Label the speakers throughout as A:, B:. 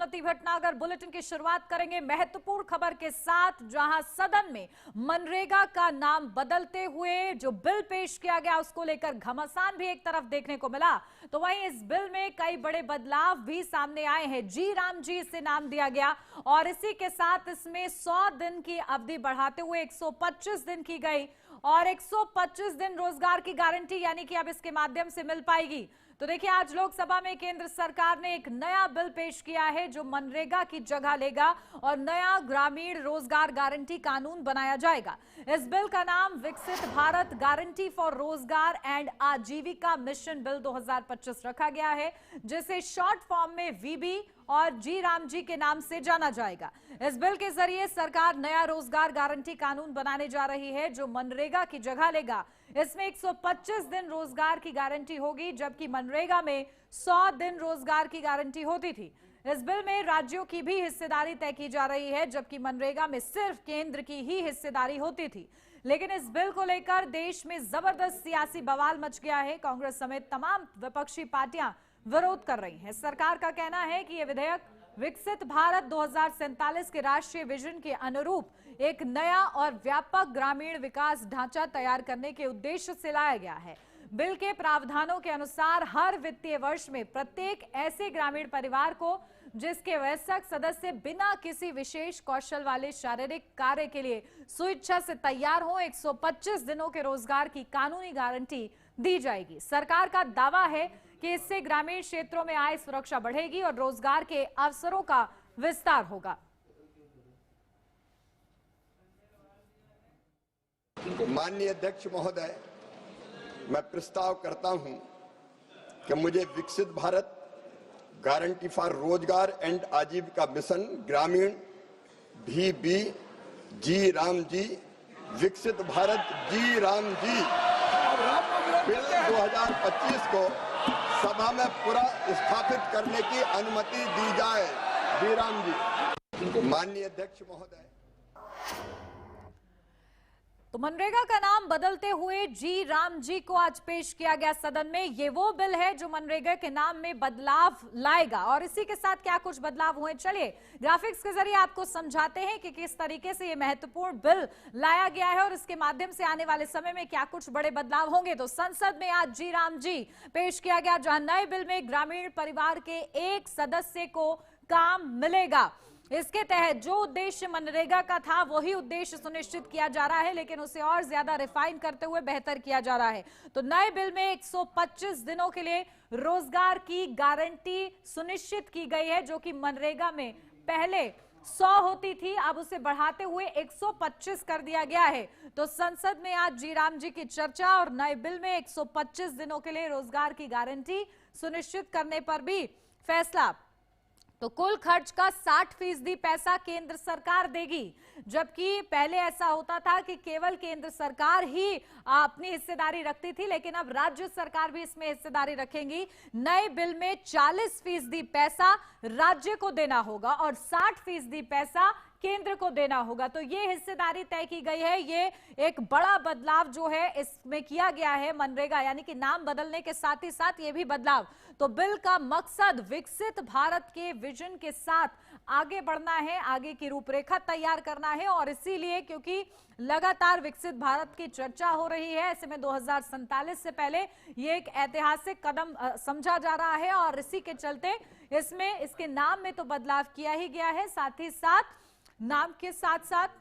A: पदोन्नति भटनागर बुलेटिन की शुरुआत करेंगे महत्वपूर्ण खबर के साथ, जहां सदन में मनरेगा का नाम बदलते हुए जो बिल पेश किया गया उसको लेकर घमासान भी एक तरफ देखने को मिला, तो वहीं इस बिल में कई बड़े बदलाव भी सामने आए हैं। जी राम जी इसे नाम दिया गया और इसी के साथ इसमें 100 दिन की अवधि बढ़ाते हुए 125 दिन की गई और 125 दिन रोजगार की गारंटी यानी कि अब इसके माध्यम से मिल पाएगी। तो देखिए, आज लोकसभा में केंद्र सरकार ने एक नया बिल पेश किया है जो मनरेगा की जगह लेगा और नया ग्रामीण रोजगार गारंटी कानून बनाया जाएगा। इस बिल का नाम विकसित भारत गारंटी फॉर रोजगार एंड आजीविका मिशन बिल 2025 रखा गया है, जिसे शॉर्ट फॉर्म में वीबी और जी राम जी के नाम से जाना जाएगा। इस बिल के जरिए सरकार नया रोजगार गारंटी कानून बनाने जा रही है जो मनरेगा की जगह लेगा। इसमें 125 दिन रोजगार की गारंटी होगी, जबकि मनरेगा में 100 दिन रोजगार की गारंटी होती थी। इस बिल में राज्यों की भी हिस्सेदारी तय की जा रही है, जबकि मनरेगा में सिर्फ केंद्र की ही हिस्सेदारी होती थी। लेकिन इस बिल को लेकर देश में जबरदस्त सियासी बवाल मच गया है। कांग्रेस समेत तमाम विपक्षी पार्टियां विरोध कर रही हैं। सरकार का कहना है कि यह विधेयक विकसित भारत 2047 के राष्ट्रीय विजन के अनुरूप एक नया और व्यापक ग्रामीण विकास ढांचा तैयार करने के उद्देश्य से लाया गया है। बिल के प्रावधानों के अनुसार हर वित्तीय वर्ष में प्रत्येक ऐसे ग्रामीण परिवार को जिसके वयस्क सदस्य बिना किसी विशेष कौशल वाले शारीरिक कार्य के लिए स्वेच्छा से तैयार हो 125 दिनों के रोजगार की कानूनी गारंटी दी जाएगी। सरकार का दावा है कि इससे ग्रामीण क्षेत्रों में आय सुरक्षा बढ़ेगी और रोजगार के अवसरों का विस्तार होगा।
B: माननीय अध्यक्ष महोदय, मैं प्रस्ताव करता हूं कि मुझे विकसित भारत गारंटी फॉर रोजगार एंड आजीविका मिशन ग्रामीण VB जी राम जी विकसित भारत जी राम जी बिल 2025 को सभा में पूरा स्थापित करने की अनुमति दी जाए। जी राम जी। माननीय अध्यक्ष महोदय,
A: तो मनरेगा का नाम बदलते हुए जी राम जी को आज पेश किया गया सदन में। ये वो बिल है जो मनरेगा के नाम में बदलाव लाएगा और इसी के साथ क्या कुछ बदलाव हुए, चलिए ग्राफिक्स के जरिए आपको समझाते हैं कि किस तरीके से ये महत्वपूर्ण बिल लाया गया है और इसके माध्यम से आने वाले समय में क्या कुछ बड़े बदलाव होंगे। तो संसद में आज जी राम जी पेश किया गया, जहां नए बिल में ग्रामीण परिवार के एक सदस्य को काम मिलेगा। इसके तहत जो उद्देश्य मनरेगा का था वही उद्देश्य सुनिश्चित किया जा रहा है, लेकिन उसे और ज्यादा रिफाइन करते हुए बेहतर किया जा रहा है। तो नए बिल में 125 दिनों के लिए रोजगार की गारंटी सुनिश्चित की गई है, जो कि मनरेगा में पहले 100 होती थी, अब उसे बढ़ाते हुए 125 कर दिया गया है। तो संसद में आज जी राम जी की चर्चा और नए बिल में 125 दिनों के लिए रोजगार की गारंटी सुनिश्चित करने पर भी फैसला। तो कुल खर्च का 60% पैसा केंद्र सरकार देगी, जबकि पहले ऐसा होता था कि केवल केंद्र सरकार ही अपनी हिस्सेदारी रखती थी, लेकिन अब राज्य सरकार भी इसमें हिस्सेदारी रखेंगी। नए बिल में 40% पैसा राज्य को देना होगा और 60% पैसा केंद्र को देना होगा। तो ये हिस्सेदारी तय की गई है। ये एक बड़ा बदलाव जो है इसमें किया गया है मनरेगा, यानी कि नाम बदलने के साथ ही साथ ये भी बदलाव। तो बिल का मकसद विकसित भारत के विजन के साथ आगे बढ़ना है, आगे की रूपरेखा तैयार करना है और इसीलिए क्योंकि लगातार विकसित भारत की चर्चा हो रही है, ऐसे में 2047 से पहले ये एक ऐतिहासिक कदम समझा जा रहा है और इसी के चलते इसमें इसके नाम में तो बदलाव किया ही गया है, साथ ही साथ नाम के साथ साथ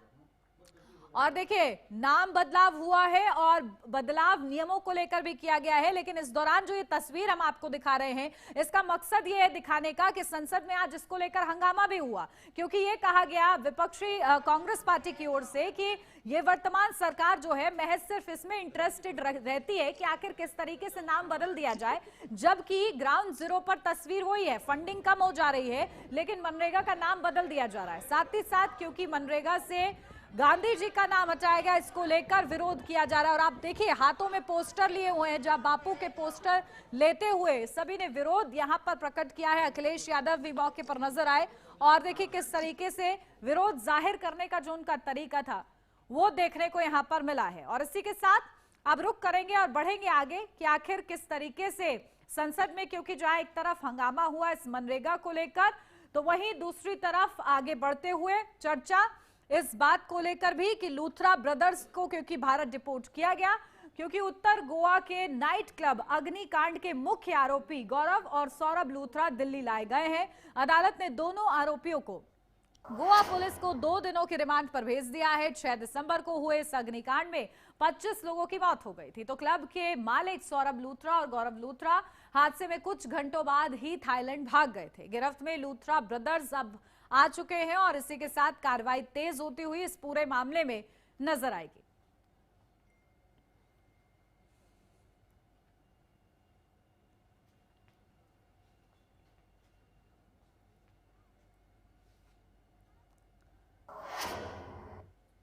A: और देखिए नाम बदलाव हुआ है और बदलाव नियमों को लेकर भी किया गया है। लेकिन इस दौरान जो ये तस्वीर हम आपको दिखा रहे हैं, इसका मकसद ये है दिखाने का कि संसद में आज इसको लेकर हंगामा भी हुआ, क्योंकि ये कहा गया विपक्षी कांग्रेस पार्टी की ओर से कि ये वर्तमान सरकार जो है महज सिर्फ इसमें इंटरेस्टेड रहती है कि आखिर किस तरीके से नाम बदल दिया जाए, जबकि ग्राउंड जीरो पर तस्वीर वही है, फंडिंग कम हो जा रही है, लेकिन मनरेगा का नाम बदल दिया जा रहा है। साथ ही साथ क्योंकि मनरेगा से गांधी जी का नाम हटाया गया, इसको लेकर विरोध किया जा रहा है और आप देखिए हाथों में पोस्टर लिए हुए हैं, जहां बापू के पोस्टर लेते हुए सभी ने विरोध यहां पर प्रकट किया है। अखिलेश यादव भी मौके पर नजर आए और देखिए किस तरीके से विरोध जाहिर करने का जो उनका तरीका था वो देखने को यहां पर मिला है। और इसी के साथ अब रुख करेंगे और बढ़ेंगे आगे कि आखिर किस तरीके से संसद में, क्योंकि जहां एक तरफ हंगामा हुआ इस मनरेगा को लेकर, तो वहीं दूसरी तरफ आगे बढ़ते हुए चर्चा इस बात को लेकर भी कि लूथरा ब्रदर्स को क्योंकि भारत डिपोर्ट किया गया, क्योंकि उत्तर गोवा के नाइट क्लब अग्निकांड के मुख्य आरोपी गौरव और सौरभ लूथरा दिल्ली लाए गए हैं। अदालत ने दोनों आरोपियों को गोवा पुलिस को 2 दिनों के रिमांड पर भेज दिया है। 6 दिसंबर को हुए इस अग्निकांड में 25 लोगों की मौत हो गई थी। तो क्लब के मालिक सौरभ लूथरा और गौरव लूथरा हादसे में कुछ घंटों बाद ही थाईलैंड भाग गए थे। गिरफ्त में लूथरा ब्रदर्स अब आ चुके हैं और इसी के साथ कार्रवाई तेज होती हुई इस पूरे मामले में नजर आएगी।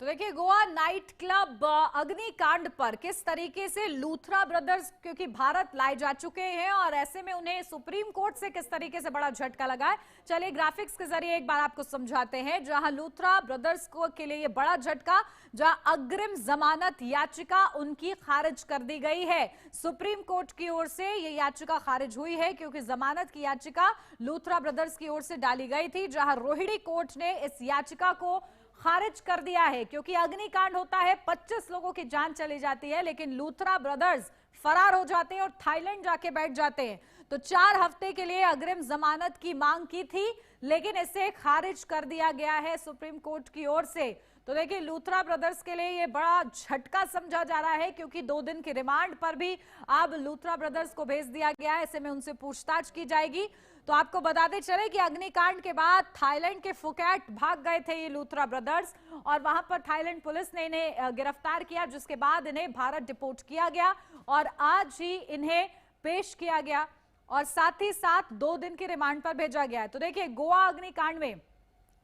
A: तो देखिए, गोवा नाइट क्लब अग्निकांड पर किस तरीके से लूथरा ब्रदर्स क्योंकि भारत लाए जा चुके हैं और ऐसे में उन्हें सुप्रीम कोर्ट से किस तरीके से बड़ा झटका लगा है, चलिए ग्राफिक्स के जरिए एक बार आपको समझाते हैं। जहां लूथरा ब्रदर्स को के लिए ये बड़ा झटका, जहां अग्रिम जमानत याचिका उनकी खारिज कर दी गई है। सुप्रीम कोर्ट की ओर से ये याचिका खारिज हुई है क्योंकि जमानत की याचिका लूथरा ब्रदर्स की ओर से डाली गई थी, जहां रोहिणी कोर्ट ने इस याचिका को खारिज कर दिया है। क्योंकि अग्निकांड होता है, 25 लोगों की जान चली जाती है, लेकिन लूथरा ब्रदर्स फरार हो जाते हैं और थाईलैंड जाके बैठ जाते हैं। तो 4 हफ्ते के लिए अग्रिम जमानत की मांग की थी, लेकिन इसे खारिज कर दिया गया है सुप्रीम कोर्ट की ओर से। तो देखिए, लूथरा ब्रदर्स के लिए ये बड़ा झटका समझा जा रहा है क्योंकि 2 दिन के रिमांड पर भी अब लूथरा ब्रदर्स को भेज दिया गया है। ऐसे में उनसे पूछताछ की जाएगी। तो आपको बताते चले कि अग्निकांड के बाद थाईलैंड के फुकेट भाग गए थे ये लूथरा ब्रदर्स और वहां पर थाईलैंड पुलिस ने इन्हें गिरफ्तार किया, जिसके बाद इन्हें भारत डिपोर्ट किया गया और आज ही इन्हें पेश किया गया और साथ ही साथ 2 दिन के रिमांड पर भेजा गया है। तो देखिए, गोवा अग्निकांड में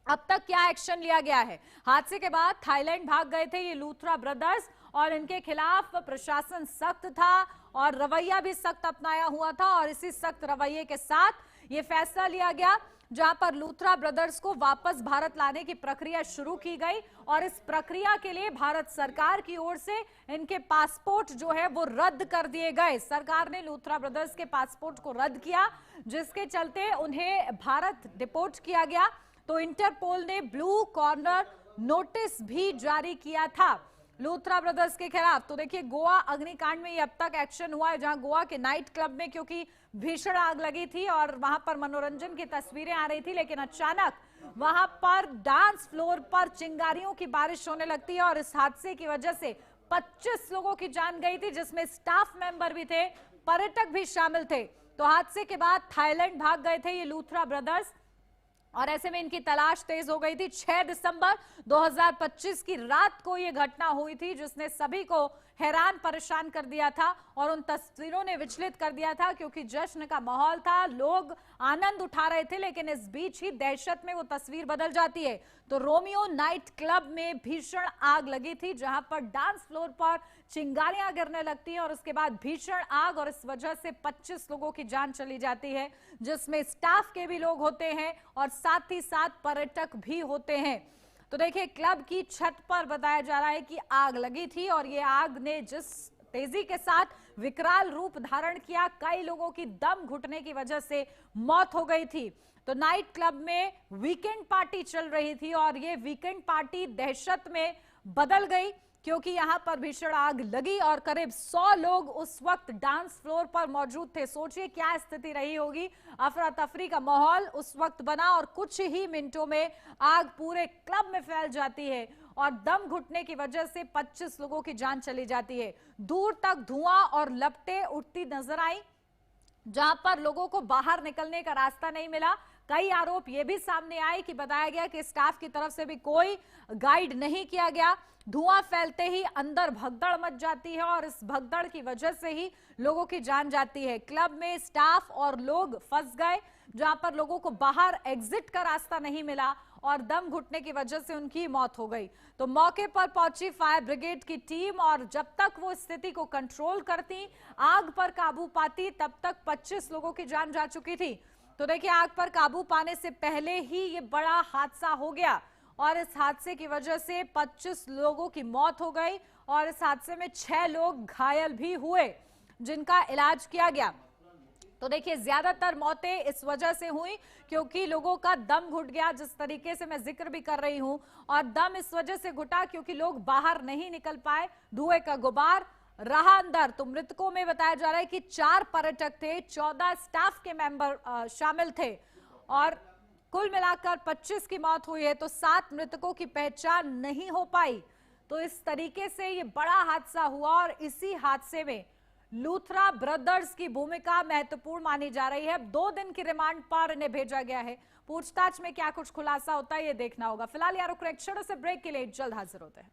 A: अब तक क्या एक्शन लिया गया है। हादसे के बाद थाईलैंड भाग गए थे ये लूथरा ब्रदर्स और इनके खिलाफ प्रशासन सख्त था और रवैया भी सख्त अपनाया हुआ था और इसी सख्त रवैये के साथ ये फैसला लिया गया, जहां पर लूथरा ब्रदर्स को वापस भारत लाने की प्रक्रिया शुरू की गई और इस प्रक्रिया के लिए भारत सरकार की ओर से इनके पासपोर्ट जो है वो रद्द कर दिए गए। सरकार ने लूथरा ब्रदर्स के पासपोर्ट को रद्द किया, जिसके चलते उन्हें भारत डिपोर्ट किया गया। तो इंटरपोल ने ब्लू कॉर्नर नोटिस भी जारी किया था लूथरा ब्रदर्स के खिलाफ। तो देखिए, गोवा अग्निकांड में ये अब तक एक्शन हुआ है, जहां गोवा के नाइट क्लब में क्योंकि भीषण आग लगी थी और वहां पर मनोरंजन की तस्वीरें आ रही थी, लेकिन अचानक वहां पर डांस फ्लोर पर चिंगारियों की बारिश होने लगती है और इस हादसे की वजह से 25 लोगों की जान गई थी, जिसमें स्टाफ मेंबर भी थे, पर्यटक भी शामिल थे। तो हादसे के बाद थाईलैंड भाग गए थे ये लूथरा ब्रदर्स और ऐसे में इनकी तलाश तेज हो गई थी। 6 दिसंबर 2025 की रात को यह घटना हुई थी, जिसने सभी को हैरान परेशान कर दिया था और उन तस्वीरों ने विचलित कर दिया था क्योंकि जश्न का माहौल था, लोग आनंद उठा रहे थे, लेकिन इस बीच ही दहशत में वो तस्वीर बदल जाती है। तो रोमियो नाइट क्लब में भीषण आग लगी थी, जहां पर डांस फ्लोर पर चिंगारियां गिरने लगती हैं और उसके बाद भीषण आग और इस वजह से 25 लोगों की जान चली जाती है, जिसमें स्टाफ के भी लोग होते हैं और साथ ही साथ पर्यटक भी होते हैं। तो देखिए, क्लब की छत पर बताया जा रहा है कि आग लगी थी और ये आग ने जिस तेजी के साथ विकराल रूप धारण किया, कई लोगों की दम घुटने की वजह से मौत हो गई थी। तो नाइट क्लब में वीकेंड पार्टी चल रही थी और ये वीकेंड पार्टी दहशत में बदल गई क्योंकि यहां पर भीषण आग लगी और करीब 100 लोग उस वक्त डांस फ्लोर पर मौजूद थे। सोचिए क्या स्थिति रही होगी, अफरा तफरी का माहौल उस वक्त बना और कुछ ही मिनटों में आग पूरे क्लब में फैल जाती है और दम घुटने की वजह से 25 लोगों की जान चली जाती है। दूर तक धुआं और लपटें उठती नजर आई, जहां पर लोगों को बाहर निकलने का रास्ता नहीं मिला। कई आरोप ये भी सामने आए कि बताया गया कि स्टाफ की तरफ से भी कोई गाइड नहीं किया गया। धुआं फैलते ही अंदर भगदड़ मच जाती है और इस भगदड़ की वजह से ही लोगों की जान जाती है। क्लब में स्टाफ और लोग फंस गए, जहां पर लोगों को बाहर एग्जिट का रास्ता नहीं मिला और दम घुटने की वजह से उनकी मौत हो गई। तो मौके पर पहुंची फायर ब्रिगेड की टीम और जब तक वो स्थिति को कंट्रोल करती, आग पर काबू पाती, तब तक 25 लोगों की जान जा चुकी थी। तो देखिए, आग पर काबू पाने से पहले ही ये बड़ा हादसा हो गया और इस हादसे की वजह से 25 लोगों की मौत हो गई और इस हादसे में 6 लोग घायल भी हुए, जिनका इलाज किया गया। तो देखिए ज्यादातर मौतें इस वजह से हुई क्योंकि लोगों का दम घुट गया, जिस तरीके से मैं जिक्र भी कर रही हूं, और दम इस वजह से घुटा क्योंकि लोग बाहर नहीं निकल पाए, धुएं का गुबार रहा अंदर। तो मृतकों में बताया जा रहा है कि 4 पर्यटक थे, 14 स्टाफ के मेंबर शामिल थे और कुल मिलाकर 25 की मौत हुई है, तो 7 मृतकों की पहचान नहीं हो पाई। तो इस तरीके से ये बड़ा हादसा हुआ और इसी हादसे में लूथरा ब्रदर्स की भूमिका महत्वपूर्ण मानी जा रही है। 2 दिन की रिमांड पर इन्हें भेजा गया है। पूछताछ में क्या कुछ खुलासा होता है ये देखना होगा। फिलहाल यार रुक रहे क्षणों से ब्रेक के लिए, जल्द हाजिर होते हैं।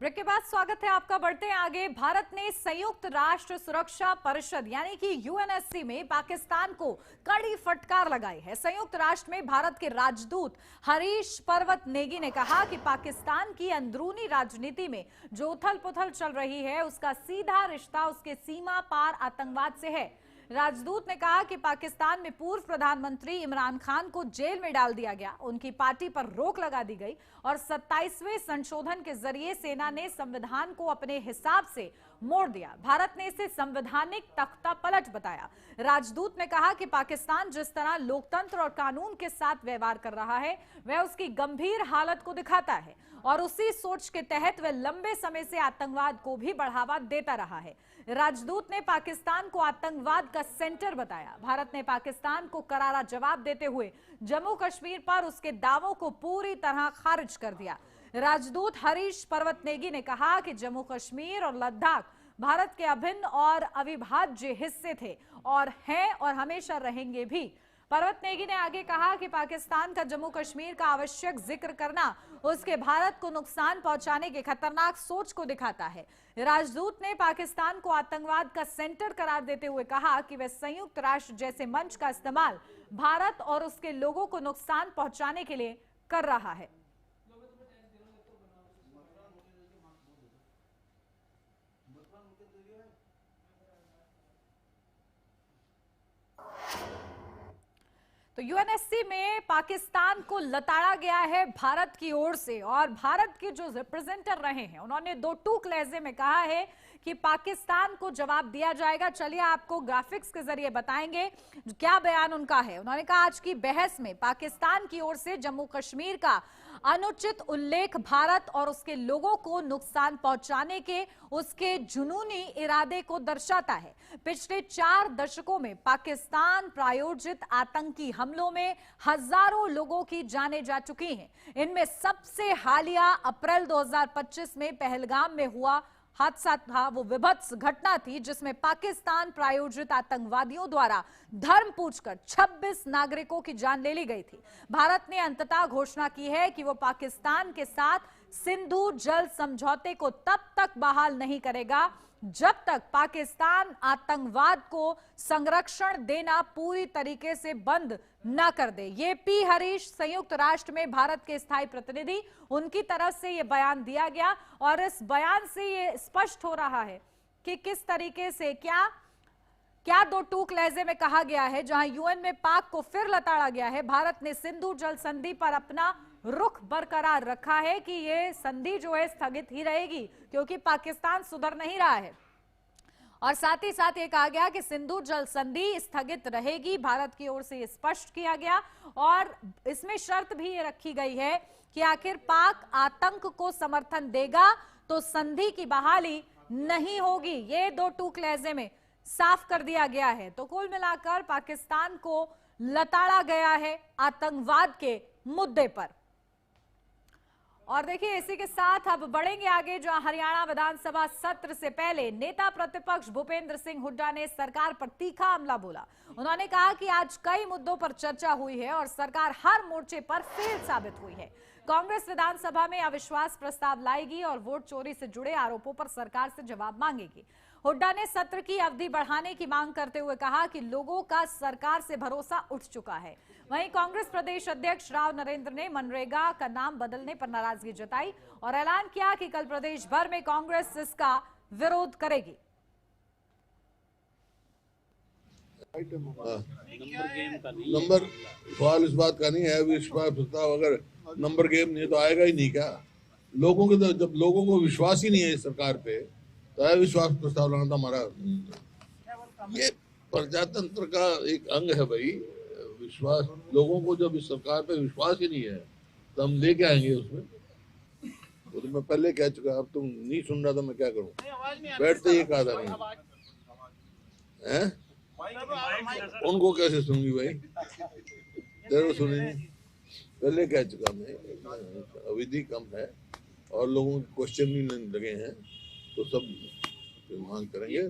A: ब्रेक के बाद स्वागत है आपका। बढ़ते हैं आगे। भारत ने संयुक्त राष्ट्र सुरक्षा परिषद यानी कि यूएनएससी में पाकिस्तान को कड़ी फटकार लगाई है। संयुक्त राष्ट्र में भारत के राजदूत हरीश पर्वत नेगी ने कहा कि पाकिस्तान की अंदरूनी राजनीति में जो उथल पुथल चल रही है उसका सीधा रिश्ता उसके सीमा पार आतंकवाद से है। राजदूत ने कहा कि पाकिस्तान में पूर्व प्रधानमंत्री इमरान खान को जेल में डाल दिया गया, उनकी पार्टी पर रोक लगा दी गई और 27वें संशोधन के जरिए सेना ने संविधान को अपने हिसाब से मोड़ दिया। भारत ने इसे संवैधानिक तख्ता पलट बताया। राजदूत ने कहा कि पाकिस्तान जिस तरह लोकतंत्र और कानून के साथ व्यवहार कर रहा है वह उसकी गंभीर हालत को दिखाता है और उसी सोच के तहत वह लंबे समय से आतंकवाद को भी बढ़ावा देता रहा है। राजदूत ने पाकिस्तान को आतंकवाद का सेंटर बताया। भारत ने पाकिस्तान को करारा जवाब देते हुए जम्मू कश्मीर पर उसके दावों को पूरी तरह खारिज कर दिया। राजदूत हरीश पर्वत नेगी ने कहा कि जम्मू कश्मीर और लद्दाख भारत के अभिन्न और अविभाज्य हिस्से थे और हैं और हमेशा रहेंगे भी। पर्वत नेगी ने आगे कहा कि पाकिस्तान का जम्मू कश्मीर का आवश्यक जिक्र करना उसके भारत को नुकसान पहुंचाने के खतरनाक सोच को दिखाता है। राजदूत ने पाकिस्तान को आतंकवाद का सेंटर करार देते हुए कहा कि वह संयुक्त राष्ट्र जैसे मंच का इस्तेमाल भारत और उसके लोगों को नुकसान पहुंचाने के लिए कर रहा है। तो यूएनएससी में पाकिस्तान को लताड़ा गया है भारत की ओर से और भारत के जो रिप्रेजेंटर रहे हैं उन्होंने 2 टूक लहजे में कहा है कि पाकिस्तान को जवाब दिया जाएगा। चलिए आपको ग्राफिक्स के जरिए बताएंगे क्या बयान उनका है। उन्होंने कहा आज की बहस में पाकिस्तान की ओर से जम्मू कश्मीर का अनुचित उल्लेख भारत और उसके लोगों को नुकसान पहुंचाने के उसके जुनूनी इरादे को दर्शाता है। पिछले 4 दशकों में पाकिस्तान प्रायोजित आतंकी हमलों में हजारों लोगों की जानें जा चुकी हैं। इनमें सबसे हालिया अप्रैल 2025 में पहलगाम में हुआ हादसा था। वो विभत्स घटना थी जिसमें पाकिस्तान प्रायोजित आतंकवादियों द्वारा धर्म पूछकर 26 नागरिकों की जान ले ली गई थी। भारत ने अंततः घोषणा की है कि वो पाकिस्तान के साथ सिंधु जल समझौते को तब तक बहाल नहीं करेगा जब तक पाकिस्तान आतंकवाद को संरक्षण देना पूरी तरीके से बंद न कर दे। ये पी हरीश संयुक्त राष्ट्र में भारत के स्थायी प्रतिनिधि, उनकी तरफ से ये बयान दिया गया और इस बयान से ये स्पष्ट हो रहा है कि किस तरीके से क्या 2 टूक लहजे में कहा गया है। जहां यूएन में पाक को फिर लताड़ा गया है, भारत ने सिंधु जल संधि पर अपना रुख बरकरार रखा है कि यह संधि जो है स्थगित ही रहेगी क्योंकि पाकिस्तान सुधर नहीं रहा है। और साथ ही साथ ये कहा गया कि सिंधु जल संधि स्थगित रहेगी, भारत की ओर से स्पष्ट किया गया और इसमें शर्त भी ये रखी गई है कि आखिर पाक आतंक को समर्थन देगा तो संधि की बहाली नहीं होगी। ये 2 टूक लहजे में साफ कर दिया गया है। तो कुल मिलाकर पाकिस्तान को लताड़ा गया है आतंकवाद के मुद्दे पर। और देखिए इसी के साथ अब बढ़ेंगे आगे। जो हरियाणा विधानसभा सत्र से पहले नेता प्रतिपक्ष भूपेंद्र सिंह हुड्डा ने सरकार पर तीखा हमला बोला। उन्होंने कहा कि आज कई मुद्दों पर चर्चा हुई है और सरकार हर मोर्चे पर फेल साबित हुई है। कांग्रेस विधानसभा में अविश्वास प्रस्ताव लाएगी और वोट चोरी से जुड़े आरोपों पर सरकार से जवाब मांगेगी। हुड्डा ने सत्र की अवधि बढ़ाने की मांग करते हुए कहा कि लोगों का सरकार से भरोसा उठ चुका है। वहीं कांग्रेस प्रदेश अध्यक्ष राव नरेंद्र ने मनरेगा का नाम बदलने पर नाराजगी जताई और ऐलान किया कि कल प्रदेश भर में कांग्रेस इसका विरोध करेगी।
C: नंबर सवाल इस बात का नहीं है, विश्वास प्रस्ताव अगर नंबर गेम नहीं तो आएगा ही नहीं क्या? लोगों के तो जब लोगों को विश्वास ही नहीं है इस सरकार पे तो अविश्वास प्रस्ताव लाना तो हमारा ये प्रजातंत्र का एक अंग है भाई। विश्वास, लोगों को जब इस सरकार पे विश्वास ही नहीं है तो हम लेके आएंगे उसमें। वो तो मैं पहले कह चुका, अब तुम नहीं सुन रहा तो मैं क्या करूं? बैठते ही कहा था नहीं है, उनको कैसे सुनूंगी भाई? तेरे सुनी नहीं, पहले कह चुका मैं। अवधि कम है और लोगों के क्वेश्चन नहीं लगे हैं तो सब मांग करेंगे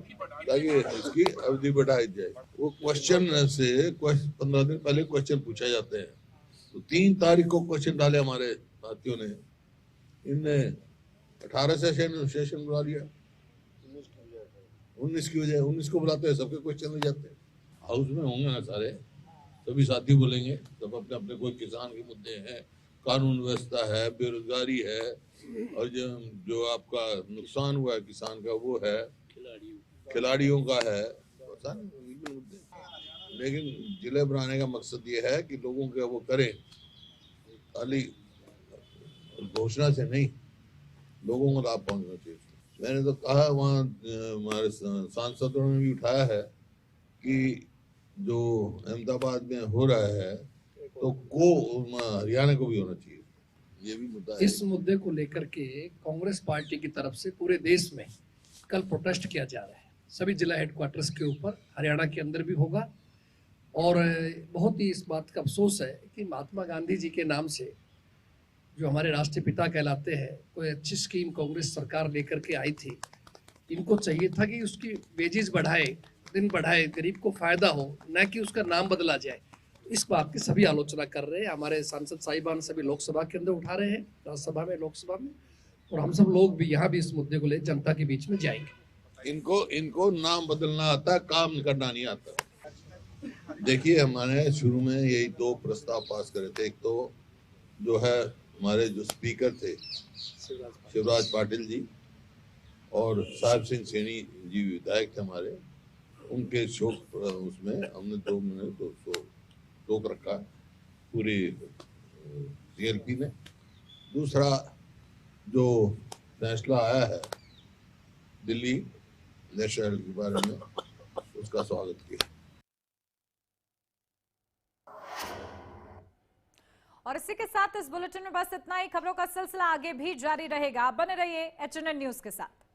C: ताकि इसकी अवधि बढ़ाई जाए। वो क्वेश्चन से 15 दिन पहले क्वेश्चन पूछे जाते हैं, तो 3 तारीख को क्वेश्चन डाले हमारे साथियों ने। इनने 18 सेशन बुला लिया, 19 की वजह 19 को बुलाते हैं, सबके क्वेश्चन ले जाते हैं। हाउस में होंगे ना सारे, सभी साथी बोलेंगे, सब अपने अपने कोई किसान के मुद्दे हैं, कानून व्यवस्था है, बेरोजगारी है और जो आपका नुकसान हुआ है किसान का वो है, खिलाड़ियों का है, मुद्दे। लेकिन जिले बनाने का मकसद ये है कि लोगों के वो करें, खाली घोषणा से नहीं, लोगों को लाभ पहुंचना चाहिए। मैंने तो कहा, वहाँ हमारे सांसदों ने भी उठाया है कि जो अहमदाबाद में हो रहा है तो हरियाणा को भी होना चाहिए, ये भी मुद्दा है।
D: इस मुद्दे को लेकर के कांग्रेस पार्टी की तरफ से पूरे देश में कल प्रोटेस्ट किया जा रहा है। सभी जिला हेडक्वार्टर्स के ऊपर, हरियाणा के अंदर भी होगा। और बहुत ही इस बात का अफसोस है कि महात्मा गांधी जी के नाम से, जो हमारे राष्ट्रपिता कहलाते हैं, कोई अच्छी स्कीम कांग्रेस सरकार लेकर के आई थी। इनको चाहिए था कि उसकी वेजेस बढ़ाए, दिन बढ़ाए, गरीब को फायदा हो, न कि उसका नाम बदला जाए। इस बात की सभी आलोचना कर रहे हैं। हमारे सांसद साहिबान सभी लोकसभा के अंदर उठा रहे हैं, राज्यसभा में, लोकसभा में, और हम सब लोग भी यहाँ भी इस मुद्दे को ले जनता के बीच में जाएंगे।
C: इनको नाम बदलना आता, काम करना नहीं आता। देखिए, हमारे शुरू में यही 2 प्रस्ताव पास करे थे। एक तो जो है हमारे जो स्पीकर थे शिवराज पाटिल जी और साहिब सिंह सैनी जी विधायक थे हमारे, उनके शोक उसमें हमने 2 मिनट शोक रखा पूरी CLP में। दूसरा जो फैसला आया है दिल्ली नेशनल के बारे में, उसका स्वागत किया।
A: और इसी के साथ इस बुलेटिन में बस इतना ही। खबरों का सिलसिला आगे भी जारी रहेगा। बने रहिए HNN न्यूज के साथ।